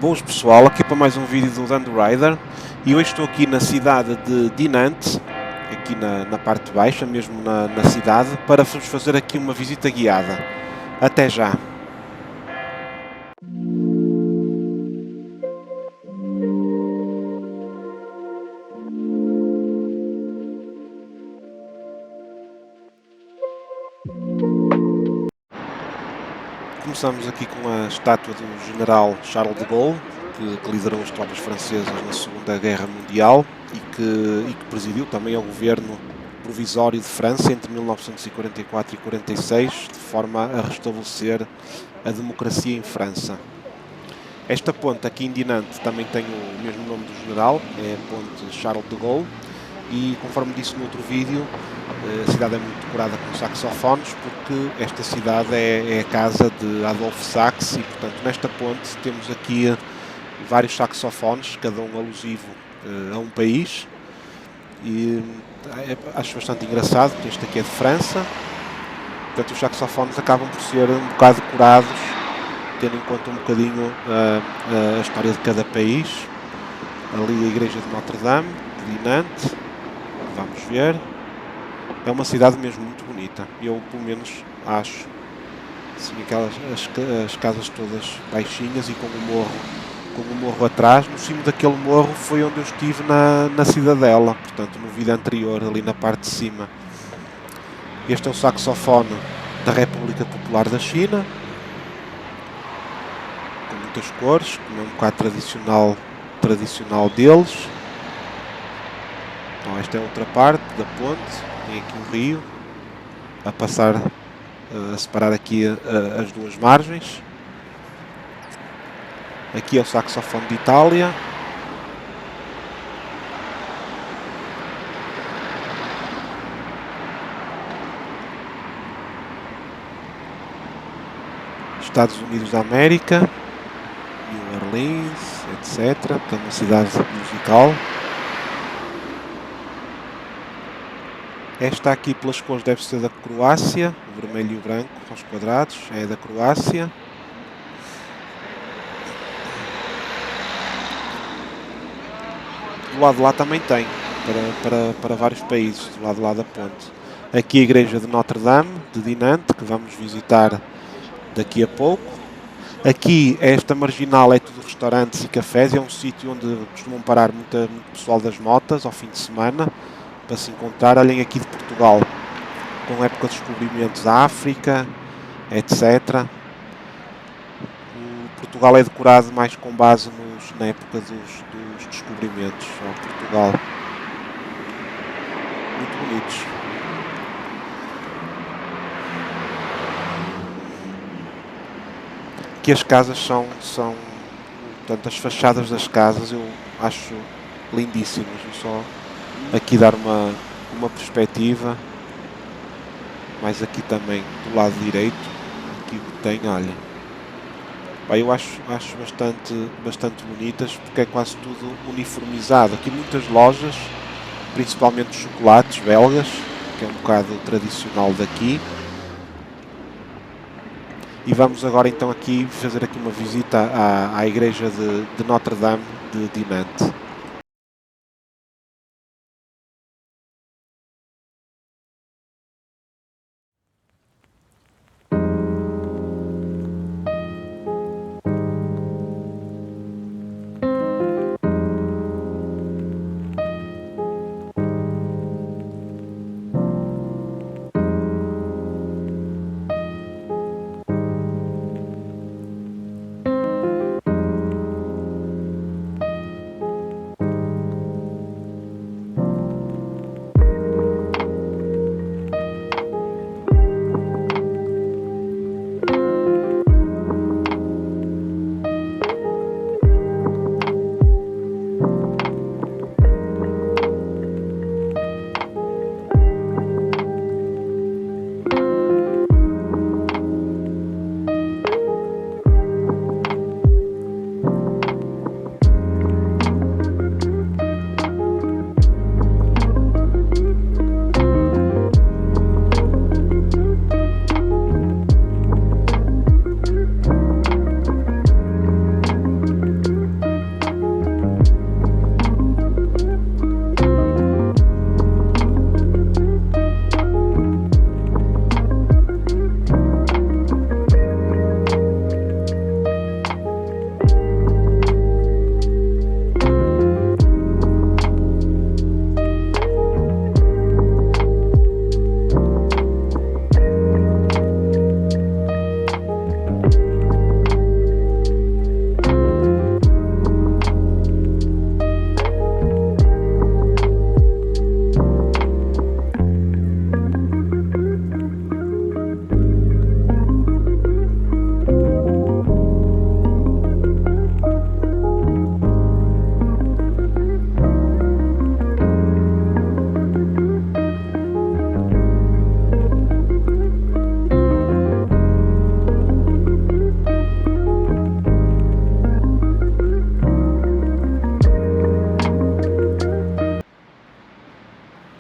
Boas pessoal, aqui para mais um vídeo do Land Rider e hoje estou aqui na cidade de Dinant, aqui na parte baixa, mesmo na cidade, para vos fazer aqui uma visita guiada. Até já! Começamos aqui com a estátua do general Charles de Gaulle, que liderou as tropas francesas na Segunda Guerra Mundial e que presidiu também ao governo provisório de França entre 1944 e 46, de forma a restabelecer a democracia em França. Esta ponte aqui em Dinant também tem o mesmo nome do general, é a ponte Charles de Gaulle, e conforme disse no outro vídeo, a cidade é muito decorada com saxofones, porque esta cidade é a casa de Adolphe Sax e, portanto, nesta ponte temos aqui vários saxofones, cada um alusivo a um país, e acho bastante engraçado, porque este aqui é de França, portanto os saxofones acabam por ser um bocado decorados, tendo em conta um bocadinho a história de cada país. Ali a igreja de Notre-Dame, de Dinant, vamos ver. É uma cidade mesmo muito bonita, eu pelo menos acho. Assim, as casas todas baixinhas e com o morro atrás. No cimo daquele morro foi onde eu estive na Cidadela, portanto no vídeo anterior, ali na parte de cima. Este é o saxofone da República Popular da China, com muitas cores, como é um bocado tradicional deles. Então esta é outra parte da ponte, tem aqui um rio a passar, a separar aqui as duas margens. Aqui é o saxofone de Itália. Estados Unidos da América, New Orleans, etc. Que é uma cidade musical. Esta aqui pelas cores deve ser da Croácia, o vermelho e o branco aos quadrados, é da Croácia. Do lado de lá também tem, para vários países, do lado de lá da ponte. Aqui a igreja de Notre-Dame, de Dinant, que vamos visitar daqui a pouco. Aqui, esta marginal é tudo restaurantes e cafés, é um sítio onde costumam parar muito pessoal das motas ao fim de semana, para se encontrar. Olhem aqui de Portugal, com época de descobrimentos da África, etc. O Portugal é decorado mais com base na época dos descobrimentos, ao Portugal. Muito bonitos. Aqui as casas são portanto, as fachadas das casas eu acho lindíssimas. Vou só aqui dar uma perspectiva, mais aqui também do lado direito, aqui tem, olha, eu acho bastante bonitas, porque é quase tudo uniformizado. Aqui muitas lojas, principalmente chocolates belgas, que é um bocado tradicional daqui. E vamos agora então aqui fazer aqui uma visita à igreja de Notre-Dame de Dinant.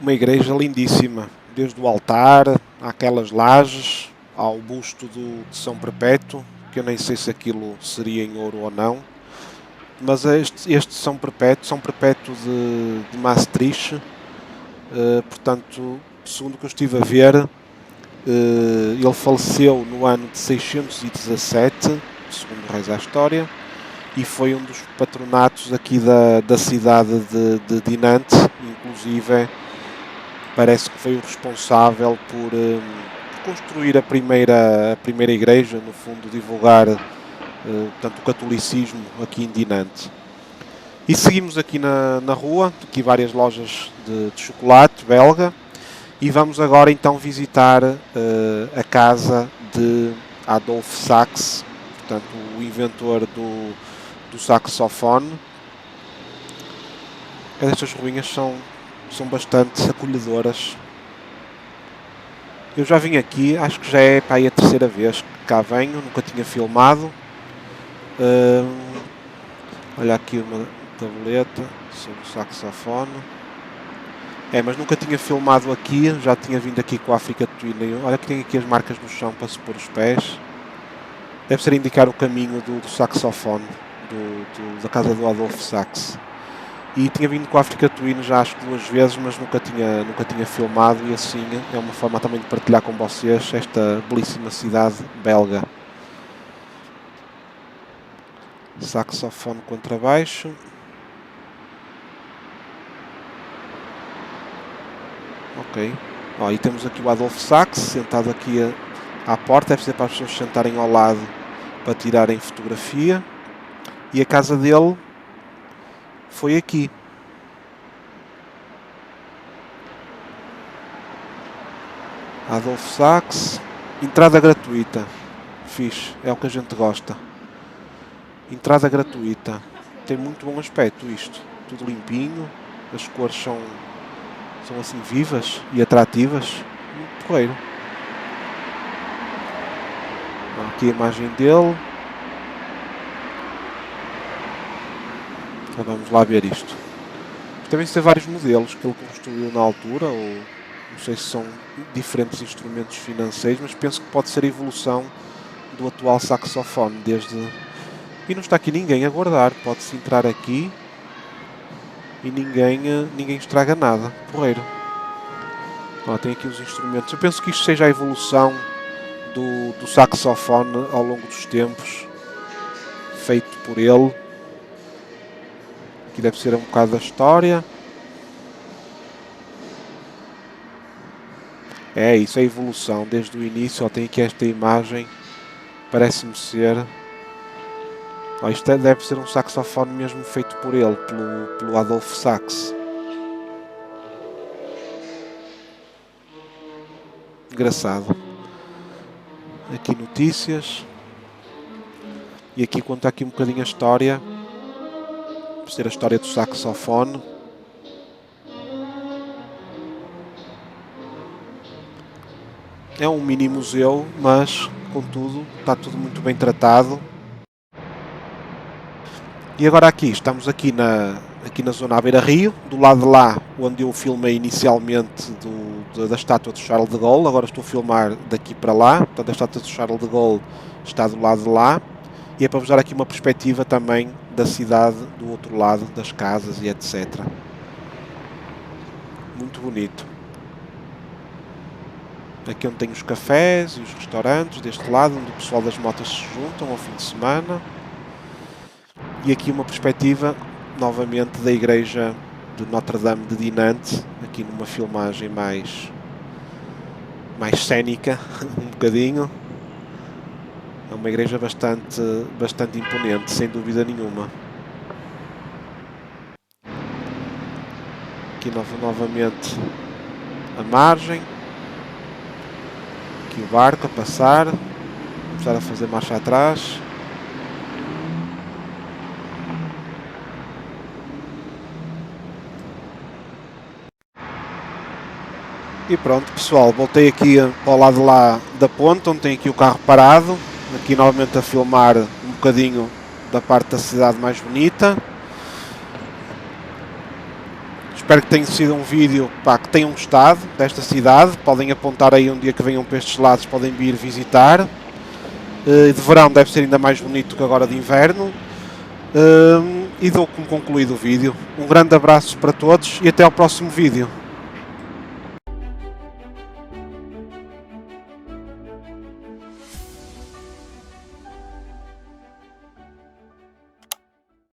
Uma igreja lindíssima, desde o altar, àquelas lajes, ao busto de São Perpétuo, que eu nem sei se aquilo seria em ouro ou não, mas este São Perpétuo de Maastricht, portanto, segundo o que eu estive a ver, ele faleceu no ano de 617, segundo reza a história, e foi um dos patronatos aqui da cidade de Dinant, inclusive parece que foi o responsável por construir a primeira igreja, no fundo divulgar portanto, o catolicismo aqui em Dinant. E seguimos aqui na rua, aqui várias lojas de chocolate belga, e vamos agora então visitar a casa de Adolphe Sax, portanto o inventor do saxofone. Estas ruínas são bastante acolhedoras. Eu já vim aqui, acho que já é para aí a terceira vez que cá venho, nunca tinha filmado. Olha aqui uma tableta sobre o saxofone. Mas nunca tinha filmado aqui, já tinha vindo aqui com a África de Twin. Olha que tem aqui as marcas no chão para se pôr os pés. Deve ser indicar o caminho do saxofone, da casa do Adolphe Sax. E tinha vindo com a África Twin já acho que 2 vezes, mas nunca tinha filmado, e assim é uma forma também de partilhar com vocês esta belíssima cidade belga. Saxofone contrabaixo. Ok. E temos aqui o Adolphe Sax sentado aqui à porta, deve ser para as pessoas sentarem ao lado para tirarem fotografia. E a casa dele foi aqui. Adolphe Sax. Entrada gratuita. Fixe, é o que a gente gosta. Entrada gratuita. Tem muito bom aspecto isto. Tudo limpinho. As cores são assim vivas e atrativas. Muito porreiro. Aqui a imagem dele. Então vamos lá ver isto. Devem ser vários modelos que ele construiu na altura, ou não sei se são diferentes instrumentos financeiros, mas penso que pode ser a evolução do atual saxofone, E não está aqui ninguém a guardar, pode-se entrar aqui e ninguém estraga nada. Porreiro. Tem aqui os instrumentos. Eu penso que isto seja a evolução do saxofone ao longo dos tempos, feito por ele. Aqui deve ser um bocado da história. É isso, é a evolução. Desde o início, tem aqui esta imagem. Parece-me ser... isto deve ser um saxofone mesmo feito por ele, pelo Adolphe Sax. Engraçado. Aqui notícias. E aqui conta aqui um bocadinho a história. Por ser a história do saxofone. É um mini museu, mas, contudo, está tudo muito bem tratado. E agora estamos aqui na zona à beira-rio, do lado de lá onde eu filmei inicialmente da estátua de Charles de Gaulle. Agora estou a filmar daqui para lá, portanto a estátua de Charles de Gaulle está do lado de lá. E é para vos dar aqui uma perspectiva também da cidade do outro lado, das casas e etc. Muito bonito. Aqui onde tem os cafés e os restaurantes, deste lado, onde o pessoal das motas se juntam ao fim de semana. E aqui uma perspectiva, novamente, da igreja de Notre-Dame de Dinant, aqui numa filmagem mais cénica, um bocadinho. É uma igreja bastante imponente, sem dúvida nenhuma. Aqui novamente a margem. Aqui o barco a passar. Começar a fazer marcha atrás. E pronto, pessoal, voltei aqui para o lado de lá da ponte, onde tem aqui o carro parado. Aqui novamente a filmar um bocadinho da parte da cidade mais bonita. espero que tenha sido um vídeo, pá, que tenham gostado desta cidade. Podem apontar aí um dia que venham para estes lados, podem vir visitar. De verão deve ser ainda mais bonito que agora de inverno. E dou como concluído o vídeo. Um grande abraço para todos e até ao próximo vídeo.